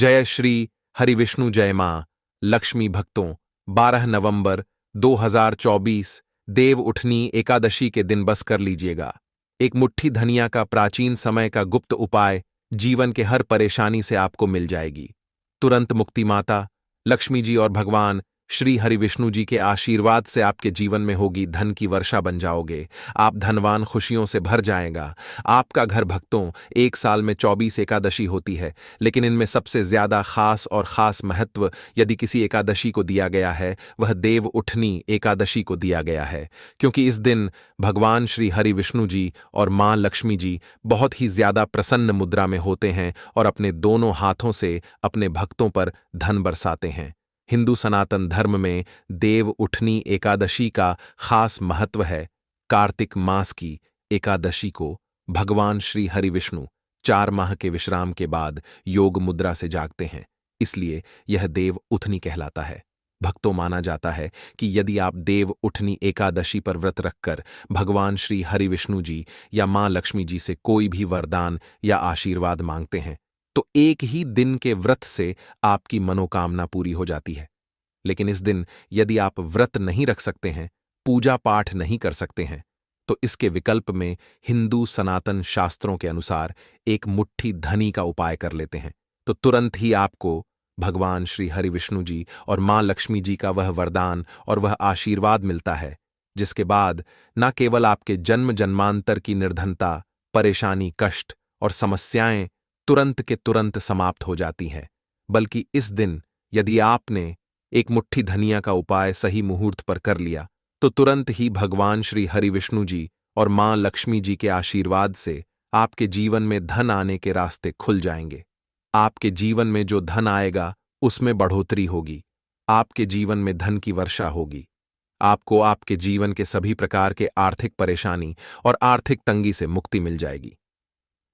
जय श्री हरिविष्णु जय मां लक्ष्मी भक्तों 12 नवंबर 2024 देव उठनी एकादशी के दिन बस कर लीजिएगा। एक मुट्ठी धनिया का प्राचीन समय का गुप्त उपाय जीवन के हर परेशानी से आपको मिल जाएगी। तुरंत मुक्ति माता लक्ष्मी जी और भगवान श्री हरिविष्णु जी के आशीर्वाद से आपके जीवन में होगी धन की वर्षा बन जाओगे। आप धनवान खुशियों से भर जाएगा। आपका घर भक्तों एक साल में 24 एकादशी होती है, लेकिन इनमें सबसे ज्यादा खास महत्व यदि किसी एकादशी को दिया गया है वह देव उठनी एकादशी को दिया गया है, क्योंकि इस दिन भगवान श्री हरिविष्णु जी और मां लक्ष्मी जी बहुत ही ज्यादा प्रसन्न मुद्रा में होते हैं और अपने दोनों हाथों से अपने भक्तों पर धन बरसाते हैं। हिंदू सनातन धर्म में देव उठनी एकादशी का खास महत्व है। कार्तिक मास की एकादशी को भगवान श्री हरिविष्णु 4 माह के विश्राम के बाद योग मुद्रा से जागते हैं, इसलिए यह देव उठनी कहलाता है। भक्तों माना जाता है कि यदि आप देव उठनी एकादशी पर व्रत रखकर भगवान श्री हरिविष्णु जी या मां लक्ष्मी जी से कोई भी वरदान या आशीर्वाद मांगते हैं तो एक ही दिन के व्रत से आपकी मनोकामना पूरी हो जाती है। लेकिन इस दिन यदि आप व्रत नहीं रख सकते हैं, पूजा पाठ नहीं कर सकते हैं, तो इसके विकल्प में हिंदू सनातन शास्त्रों के अनुसार एक मुट्ठी धनी का उपाय कर लेते हैं, तो तुरंत ही आपको भगवान श्री हरिविष्णु जी और मां लक्ष्मी जी का वह वरदान और वह आशीर्वाद मिलता है, जिसके बाद न केवल आपके जन्म जन्मांतर की निर्धनता, परेशानी, कष्ट और समस्याएं तुरंत के तुरंत समाप्त हो जाती हैं, बल्कि इस दिन यदि आपने एक मुट्ठी धनिया का उपाय सही मुहूर्त पर कर लिया तो तुरंत ही भगवान श्री हरिविष्णु जी और मां लक्ष्मी जी के आशीर्वाद से आपके जीवन में धन आने के रास्ते खुल जाएंगे। आपके जीवन में जो धन आएगा उसमें बढ़ोतरी होगी। आपके जीवन में धन की वर्षा होगी। आपको आपके जीवन के सभी प्रकार के आर्थिक परेशानी और आर्थिक तंगी से मुक्ति मिल जाएगी।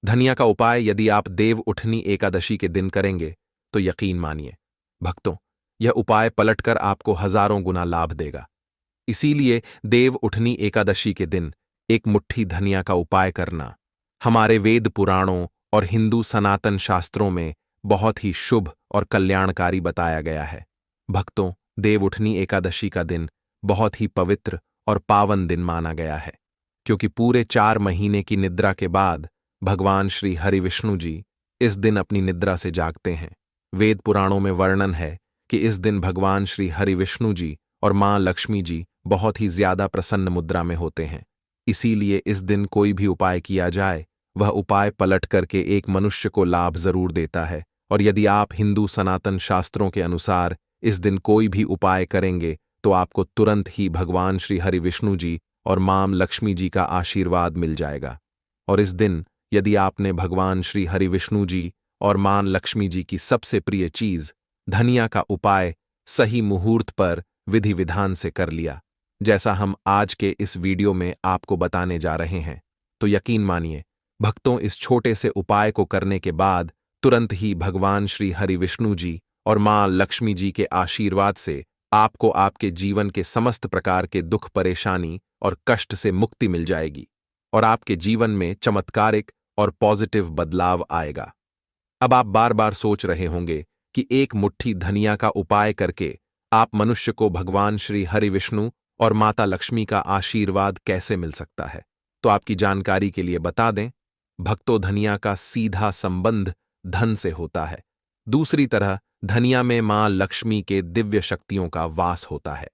धनिया का उपाय यदि आप देव उठनी एकादशी के दिन करेंगे तो यकीन मानिए भक्तों, यह उपाय पलटकर आपको हजारों गुना लाभ देगा। इसीलिए देव उठनी एकादशी के दिन एक मुट्ठी धनिया का उपाय करना हमारे वेद पुराणों और हिंदू सनातन शास्त्रों में बहुत ही शुभ और कल्याणकारी बताया गया है। भक्तों, देव उठनी एकादशी का दिन बहुत ही पवित्र और पावन दिन माना गया है, क्योंकि पूरे 4 महीने की निद्रा के बाद भगवान श्री हरिविष्णु जी इस दिन अपनी निद्रा से जागते हैं। वेद पुराणों में वर्णन है कि इस दिन भगवान श्री हरिविष्णु जी और मां लक्ष्मी जी बहुत ही ज्यादा प्रसन्न मुद्रा में होते हैं। इसीलिए इस दिन कोई भी उपाय किया जाए वह उपाय पलट करके एक मनुष्य को लाभ जरूर देता है। और यदि आप हिंदू सनातन शास्त्रों के अनुसार इस दिन कोई भी उपाय करेंगे तो आपको तुरंत ही भगवान श्री हरिविष्णु जी और मां लक्ष्मी जी का आशीर्वाद मिल जाएगा। और इस दिन यदि आपने भगवान श्री हरिविष्णु जी और मां लक्ष्मी जी की सबसे प्रिय चीज धनिया का उपाय सही मुहूर्त पर विधि विधान से कर लिया, जैसा हम आज के इस वीडियो में आपको बताने जा रहे हैं, तो यकीन मानिए भक्तों, इस छोटे से उपाय को करने के बाद तुरंत ही भगवान श्री हरिविष्णु जी और मां लक्ष्मी जी के आशीर्वाद से आपको आपके जीवन के समस्त प्रकार के दुख, परेशानी और कष्ट से मुक्ति मिल जाएगी और आपके जीवन में चमत्कारिक और पॉजिटिव बदलाव आएगा। अब आप बार बार सोच रहे होंगे कि एक मुट्ठी धनिया का उपाय करके आप मनुष्य को भगवान श्री हरिविष्णु और माता लक्ष्मी का आशीर्वाद कैसे मिल सकता है। तो आपकी जानकारी के लिए बता दें, भक्तों, धनिया का सीधा संबंध धन से होता है। दूसरी तरह धनिया में मां लक्ष्मी के दिव्य शक्तियों का वास होता है।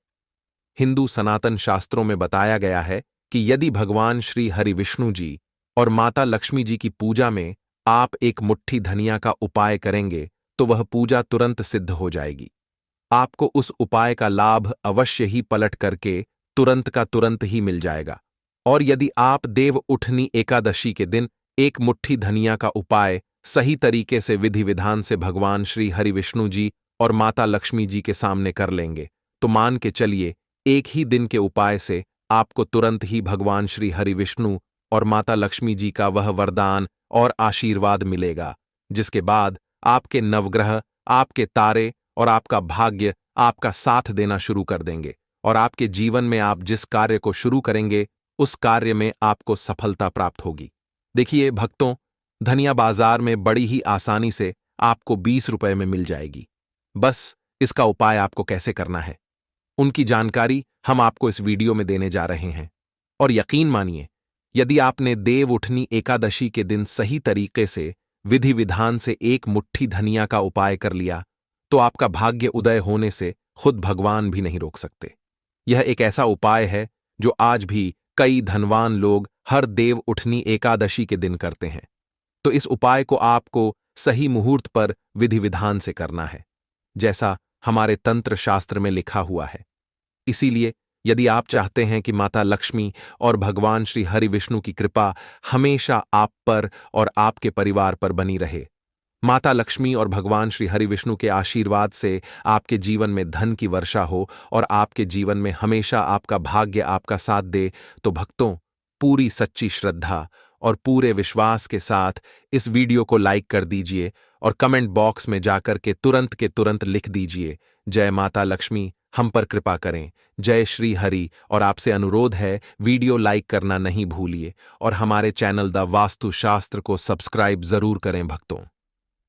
हिंदू सनातन शास्त्रों में बताया गया है कि यदि भगवान श्री हरिविष्णु जी और माता लक्ष्मी जी की पूजा में आप एक मुट्ठी धनिया का उपाय करेंगे तो वह पूजा तुरंत सिद्ध हो जाएगी। आपको उस उपाय का लाभ अवश्य ही पलट करके तुरंत का तुरंत ही मिल जाएगा। और यदि आप देव उठनी एकादशी के दिन एक मुट्ठी धनिया का उपाय सही तरीके से विधि विधान से भगवान श्री हरिविष्णु जी और माता लक्ष्मी जी के सामने कर लेंगे तो मान के चलिए एक ही दिन के उपाय से आपको तुरंत ही भगवान श्री हरिविष्णु और माता लक्ष्मी जी का वह वरदान और आशीर्वाद मिलेगा, जिसके बाद आपके नवग्रह, आपके तारे और आपका भाग्य आपका साथ देना शुरू कर देंगे और आपके जीवन में आप जिस कार्य को शुरू करेंगे उस कार्य में आपको सफलता प्राप्त होगी। देखिए भक्तों, धनिया बाजार में बड़ी ही आसानी से आपको 20 रुपए में मिल जाएगी। बस इसका उपाय आपको कैसे करना है, उनकी जानकारी हम आपको इस वीडियो में देने जा रहे हैं। और यकीन मानिए, यदि आपने देव उठनी एकादशी के दिन सही तरीके से विधि विधान से एक मुट्ठी धनिया का उपाय कर लिया, तो आपका भाग्य उदय होने से खुद भगवान भी नहीं रोक सकते। यह एक ऐसा उपाय है जो आज भी कई धनवान लोग हर देव उठनी एकादशी के दिन करते हैं। तो इस उपाय को आपको सही मुहूर्त पर विधि विधान से करना है, जैसा हमारे तंत्र शास्त्र में लिखा हुआ है। इसीलिए यदि आप चाहते हैं कि माता लक्ष्मी और भगवान श्री हरि विष्णु की कृपा हमेशा आप पर और आपके परिवार पर बनी रहे, माता लक्ष्मी और भगवान श्री हरि विष्णु के आशीर्वाद से आपके जीवन में धन की वर्षा हो और आपके जीवन में हमेशा आपका भाग्य आपका साथ दे, तो भक्तों, पूरी सच्ची श्रद्धा और पूरे विश्वास के साथ इस वीडियो को लाइक कर दीजिए और कमेंट बॉक्स में जाकर के तुरंत लिख दीजिए, जय माता लक्ष्मी, हम पर कृपा करें, जय श्री हरि। और आपसे अनुरोध है, वीडियो लाइक करना नहीं भूलिए और हमारे चैनल द वास्तु शास्त्र को सब्सक्राइब जरूर करें भक्तों।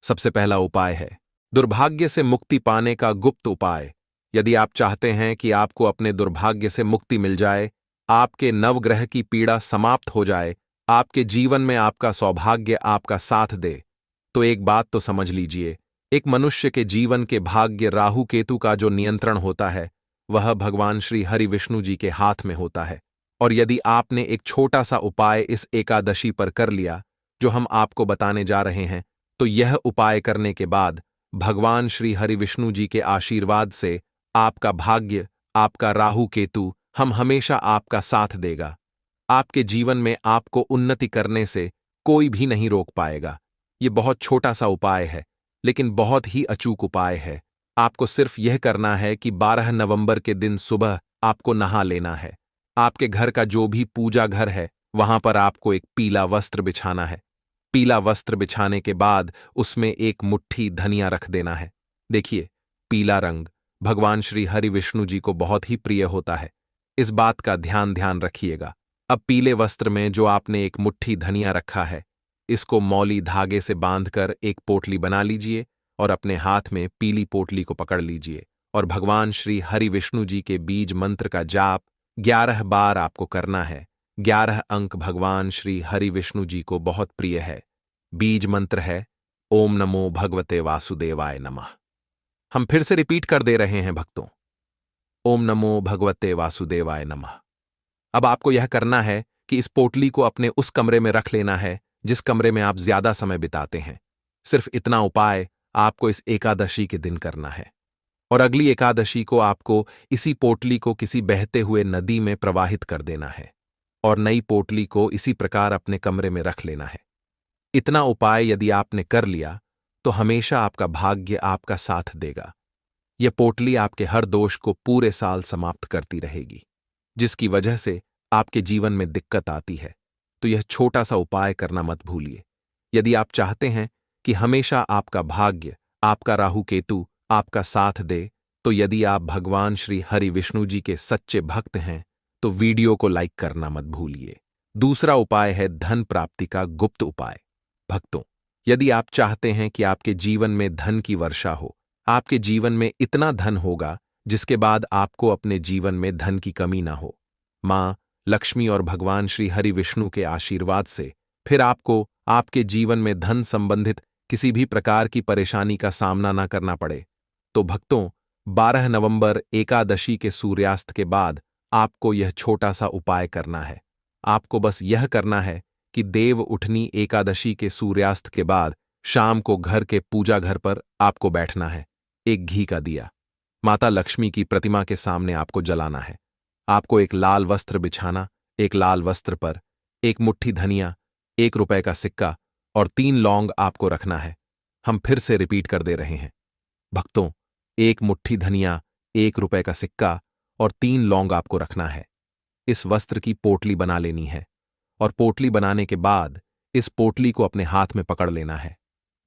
सबसे पहला उपाय है दुर्भाग्य से मुक्ति पाने का गुप्त उपाय। यदि आप चाहते हैं कि आपको अपने दुर्भाग्य से मुक्ति मिल जाए, आपके नवग्रह की पीड़ा समाप्त हो जाए, आपके जीवन में आपका सौभाग्य आपका साथ दे, तो एक बात तो समझ लीजिए, एक मनुष्य के जीवन के भाग्य राहु केतु का जो नियंत्रण होता है, वह भगवान श्री हरि विष्णु जी के हाथ में होता है। और यदि आपने एक छोटा सा उपाय इस एकादशी पर कर लिया, जो हम आपको बताने जा रहे हैं, तो यह उपाय करने के बाद भगवान श्री हरि विष्णु जी के आशीर्वाद से आपका भाग्य, आपका राहु केतु हम हमेशा आपका साथ देगा। आपके जीवन में आपको उन्नति करने से कोई भी नहीं रोक पाएगा। ये बहुत छोटा सा उपाय है, लेकिन बहुत ही अचूक उपाय है। आपको सिर्फ यह करना है कि 12 नवंबर के दिन सुबह आपको नहा लेना है। आपके घर का जो भी पूजा घर है, वहां पर आपको एक पीला वस्त्र बिछाना है। पीला वस्त्र बिछाने के बाद उसमें एक मुट्ठी धनिया रख देना है। देखिए, पीला रंग भगवान श्री हरि विष्णु जी को बहुत ही प्रिय होता है। इस बात का ध्यान रखिएगा। अब पीले वस्त्र में जो आपने एक मुट्ठी धनिया रखा है, इसको मौली धागे से बांधकर एक पोटली बना लीजिए और अपने हाथ में पीली पोटली को पकड़ लीजिए और भगवान श्री हरि विष्णु जी के बीज मंत्र का जाप 11 बार आपको करना है। 11 अंक भगवान श्री हरि विष्णु जी को बहुत प्रिय है। बीज मंत्र है ओम नमो भगवते वासुदेवाय नमः। हम फिर से रिपीट कर दे रहे हैं भक्तों, ओम नमो भगवते वासुदेवाय नमः। अब आपको यह करना है कि इस पोटली को अपने उस कमरे में रख लेना है जिस कमरे में आप ज्यादा समय बिताते हैं। सिर्फ इतना उपाय आपको इस एकादशी के दिन करना है और अगली एकादशी को आपको इसी पोटली को किसी बहते हुए नदी में प्रवाहित कर देना है और नई पोटली को इसी प्रकार अपने कमरे में रख लेना है। इतना उपाय यदि आपने कर लिया, तो हमेशा आपका भाग्य आपका साथ देगा। यह पोटली आपके हर दोष को पूरे साल समाप्त करती रहेगी, जिसकी वजह से आपके जीवन में दिक्कत आती है। तो यह छोटा सा उपाय करना मत भूलिए। यदि आप चाहते हैं कि हमेशा आपका भाग्य, आपका राहु केतु आपका साथ दे, तो यदि आप भगवान श्री हरि विष्णु जी के सच्चे भक्त हैं, तो वीडियो को लाइक करना मत भूलिए। दूसरा उपाय है धन प्राप्ति का गुप्त उपाय। भक्तों, यदि आप चाहते हैं कि आपके जीवन में धन की वर्षा हो, आपके जीवन में इतना धन होगा जिसके बाद आपको अपने जीवन में धन की कमी ना हो, मां लक्ष्मी और भगवान श्री हरि विष्णु के आशीर्वाद से फिर आपको आपके जीवन में धन संबंधित किसी भी प्रकार की परेशानी का सामना ना करना पड़े, तो भक्तों, 12 नवंबर एकादशी के सूर्यास्त के बाद आपको यह छोटा सा उपाय करना है। आपको बस यह करना है कि देव उठनी एकादशी के सूर्यास्त के बाद शाम को घर के पूजा घर पर आपको बैठना है। एक घी का दिया माता लक्ष्मी की प्रतिमा के सामने आपको जलाना है। आपको एक लाल वस्त्र बिछाना, एक लाल वस्त्र पर एक मुट्ठी धनिया, 1 रुपए का सिक्का और 3 लौंग आपको रखना है। हम फिर से रिपीट कर दे रहे हैं भक्तों, 1 मुट्ठी धनिया, 1 रुपए का सिक्का और 3 लौंग आपको रखना है। इस वस्त्र की पोटली बना लेनी है और पोटली बनाने के बाद इस पोटली को अपने हाथ में पकड़ लेना है।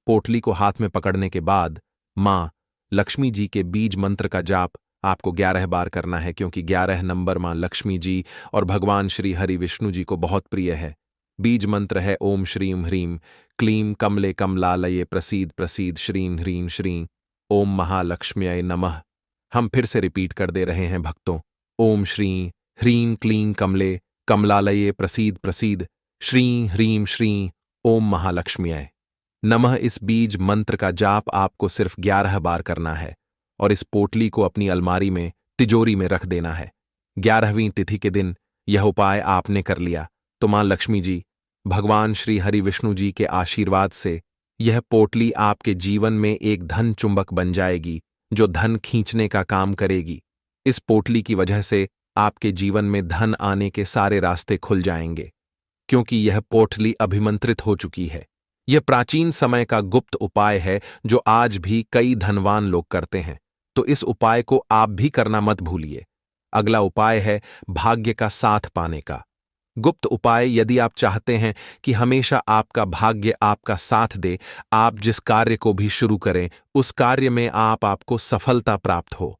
पोटली को हाथ में पकड़ने के बाद मां लक्ष्मी जी के बीज मंत्र का जाप आपको 11 बार करना है, क्योंकि 11 नंबर मां लक्ष्मी जी और भगवान श्री हरि विष्णु जी को बहुत प्रिय है। बीज मंत्र है ओम श्रीम ह्रीम क्लीं कमले कमलालये प्रसीद प्रसीद श्रीं ह्रीं श्रीं ओम महालक्ष्म्यै नमः। हम फिर से रिपीट कर दे रहे हैं भक्तों। ओम श्रीं ह्रीं क्लीं कमले कमलालये प्रसीद प्रसीद श्रीं ह्रीं श्रीं ओम महालक्ष्म्यै नमः। इस बीज मंत्र का जाप आपको सिर्फ 11 बार करना है और इस पोटली को अपनी अलमारी में तिजोरी में रख देना है। 11वीं तिथि के दिन यह उपाय आपने कर लिया तो मां लक्ष्मी जी, भगवान श्री हरि विष्णु जी के आशीर्वाद से यह पोटली आपके जीवन में एक धन चुंबक बन जाएगी जो धन खींचने का काम करेगी। इस पोटली की वजह से आपके जीवन में धन आने के सारे रास्ते खुल जाएंगे क्योंकि यह पोटली अभिमंत्रित हो चुकी है। यह प्राचीन समय का गुप्त उपाय है जो आज भी कई धनवान लोग करते हैं, तो इस उपाय को आप भी करना मत भूलिए। अगला उपाय है भाग्य का साथ पाने का गुप्त उपाय। यदि आप चाहते हैं कि हमेशा आपका भाग्य आपका साथ दे, आप जिस कार्य को भी शुरू करें उस कार्य में आपको सफलता प्राप्त हो,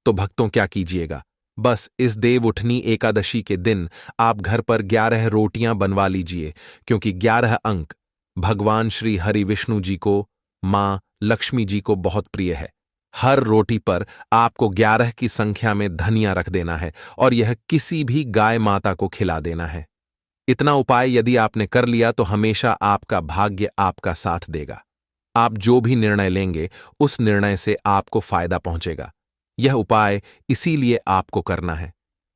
तो भक्तों क्या कीजिएगा, बस इस देव उठनी एकादशी के दिन आप घर पर 11 रोटियां बनवा लीजिए, क्योंकि 11 अंक भगवान श्री हरि विष्णु जी को, मां लक्ष्मी जी को बहुत प्रिय है। हर रोटी पर आपको 11 की संख्या में धनिया रख देना है और यह किसी भी गाय माता को खिला देना है। इतना उपाय यदि आपने कर लिया तो हमेशा आपका भाग्य आपका साथ देगा। आप जो भी निर्णय लेंगे उस निर्णय से आपको फायदा पहुंचेगा। यह उपाय इसीलिए आपको करना है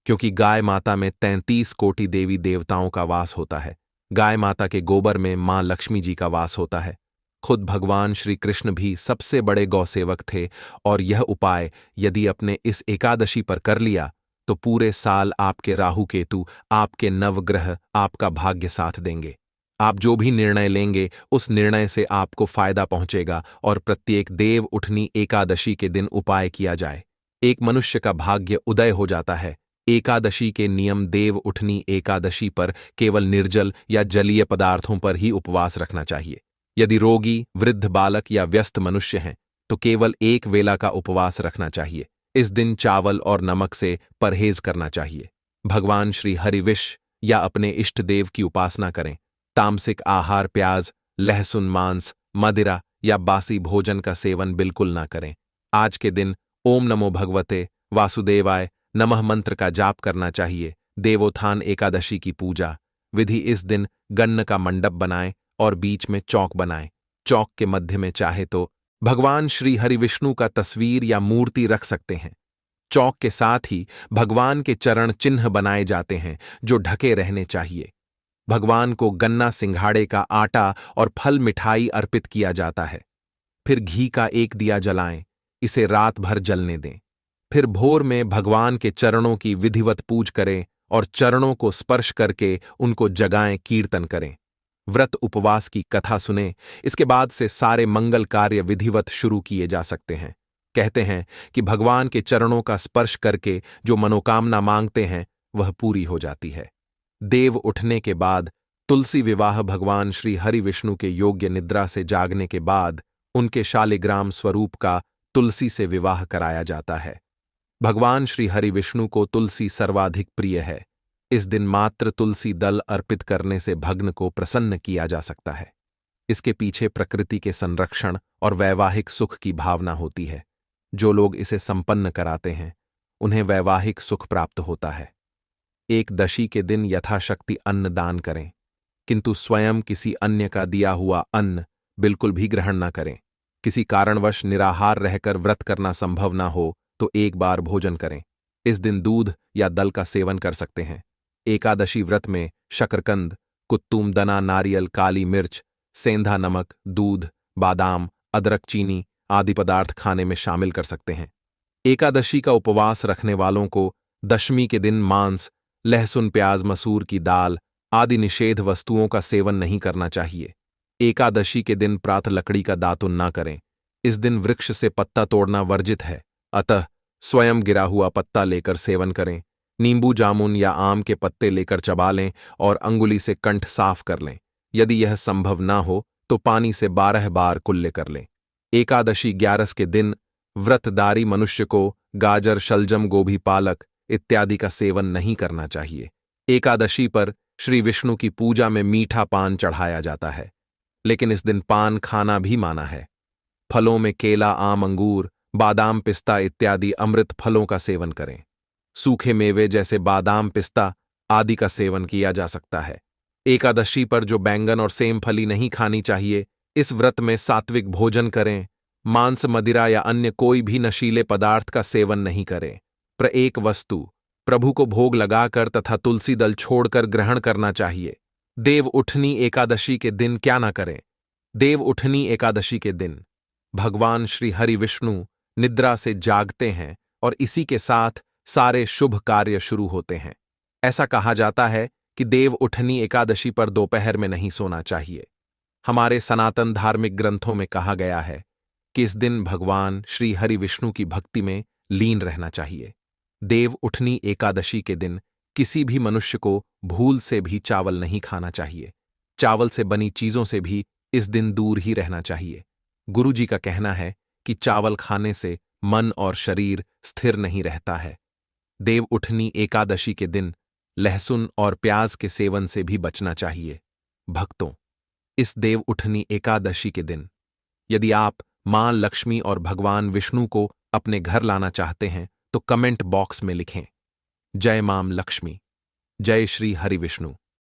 क्योंकि गाय माता में 33 कोटि देवी देवताओं का वास होता है। गाय माता के गोबर में मां लक्ष्मी जी का वास होता है। खुद भगवान श्री कृष्ण भी सबसे बड़े गौसेवक थे और यह उपाय यदि अपने इस एकादशी पर कर लिया तो पूरे साल आपके राहु केतु, आपके नवग्रह आपका भाग्य साथ देंगे। आप जो भी निर्णय लेंगे उस निर्णय से आपको फायदा पहुंचेगा और प्रत्येक देव उठनी एकादशी के दिन उपाय किया जाए, एक मनुष्य का भाग्य उदय हो जाता है। एकादशी के नियम देव उठनी एकादशी पर केवल निर्जल या जलीय पदार्थों पर ही उपवास रखना चाहिए। यदि रोगी, वृद्ध बालक या व्यस्त मनुष्य हैं तो केवल एक वेला का उपवास रखना चाहिए। इस दिन चावल और नमक से परहेज करना चाहिए। भगवान श्री हरिविष या अपने इष्ट देव की उपासना करें। तामसिक आहार, प्याज, लहसुन, मांस, मदिरा या बासी भोजन का सेवन बिल्कुल ना करें। आज के दिन ओम नमो भगवते वासुदेवाय नमः मंत्र का जाप करना चाहिए। देवोत्थान एकादशी की पूजा विधि। इस दिन गन्न का मंडप बनाएं और बीच में चौक बनाएं। चौक के मध्य में चाहे तो भगवान श्री हरि विष्णु का तस्वीर या मूर्ति रख सकते हैं। चौक के साथ ही भगवान के चरण चिन्ह बनाए जाते हैं जो ढके रहने चाहिए। भगवान को गन्ना, सिंघाड़े का आटा और फल मिठाई अर्पित किया जाता है। फिर घी का एक दिया जलाएं, इसे रात भर जलने दें। फिर भोर में भगवान के चरणों की विधिवत पूज करें और चरणों को स्पर्श करके उनको जगाएं, कीर्तन करें। व्रत उपवास की कथा सुने। इसके बाद से सारे मंगल कार्य विधिवत शुरू किए जा सकते हैं। कहते हैं कि भगवान के चरणों का स्पर्श करके जो मनोकामना मांगते हैं वह पूरी हो जाती है। देव उठने के बाद तुलसी विवाह। भगवान श्री हरि विष्णु के योग्य निद्रा से जागने के बाद उनके शालिग्राम स्वरूप का तुलसी से विवाह कराया जाता है। भगवान श्री हरि विष्णु को तुलसी सर्वाधिक प्रिय है। इस दिन मात्र तुलसी दल अर्पित करने से भग्न को प्रसन्न किया जा सकता है। इसके पीछे प्रकृति के संरक्षण और वैवाहिक सुख की भावना होती है। जो लोग इसे संपन्न कराते हैं उन्हें वैवाहिक सुख प्राप्त होता है। एकदशी के दिन यथाशक्ति अन्न दान करें, किंतु स्वयं किसी अन्य का दिया हुआ अन्न बिल्कुल भी ग्रहण न करें। किसी कारणवश निराहार रहकर व्रत करना संभव न हो तो एक बार भोजन करें। इस दिन दूध या दल का सेवन कर सकते हैं। एकादशी व्रत में शकरकंद, कुत्तुम दना, नारियल, काली मिर्च, सेंधा नमक, दूध, बादाम, अदरक, चीनी आदि पदार्थ खाने में शामिल कर सकते हैं। एकादशी का उपवास रखने वालों को दशमी के दिन मांस, लहसुन, प्याज, मसूर की दाल आदि निषेध वस्तुओं का सेवन नहीं करना चाहिए। एकादशी के दिन प्रातः लकड़ी का दातुन न करें। इस दिन वृक्ष से पत्ता तोड़ना वर्जित है, अतः स्वयं गिरा हुआ पत्ता लेकर सेवन करें। नींबू, जामुन या आम के पत्ते लेकर चबा लें और अंगुली से कंठ साफ कर लें। यदि यह संभव ना हो तो पानी से 12 बार कुल्ले कर लें। एकादशी 11 के दिन व्रतधारी मनुष्य को गाजर, शलजम, गोभी, पालक इत्यादि का सेवन नहीं करना चाहिए। एकादशी पर श्री विष्णु की पूजा में मीठा पान चढ़ाया जाता है। लेकिन इस दिन पान खाना भी माना है। फलों में केला, आम, अंगूर, बादाम, पिस्ता इत्यादि अमृत फलों का सेवन करें। सूखे मेवे जैसे बादाम, पिस्ता आदि का सेवन किया जा सकता है। एकादशी पर जो बैंगन और सेम फली नहीं खानी चाहिए, इस व्रत में सात्विक भोजन करें। मांस, मदिरा या अन्य कोई भी नशीले पदार्थ का सेवन नहीं करें। एक वस्तु प्रभु को भोग लगाकर तथा तुलसी दल छोड़कर ग्रहण करना चाहिए। देव उठनी एकादशी के दिन क्या ना करें। देव उठनी एकादशी के दिन भगवान श्री हरि विष्णु निद्रा से जागते हैं और इसी के साथ सारे शुभ कार्य शुरू होते हैं। ऐसा कहा जाता है कि देव उठनी एकादशी पर दोपहर में नहीं सोना चाहिए। हमारे सनातन धार्मिक ग्रंथों में कहा गया है कि इस दिन भगवान श्री हरि विष्णु की भक्ति में लीन रहना चाहिए। देव उठनी एकादशी के दिन किसी भी मनुष्य को भूल से भी चावल नहीं खाना चाहिए। चावल से बनी चीजों से भी इस दिन दूर ही रहना चाहिए। गुरुजी का कहना है कि चावल खाने से मन और शरीर स्थिर नहीं रहता है। देव उठनी एकादशी के दिन लहसुन और प्याज के सेवन से भी बचना चाहिए। भक्तों, इस देव उठनी एकादशी के दिन यदि आप मां लक्ष्मी और भगवान विष्णु को अपने घर लाना चाहते हैं तो कमेंट बॉक्स में लिखें, जय मां लक्ष्मी, जय श्री हरि विष्णु।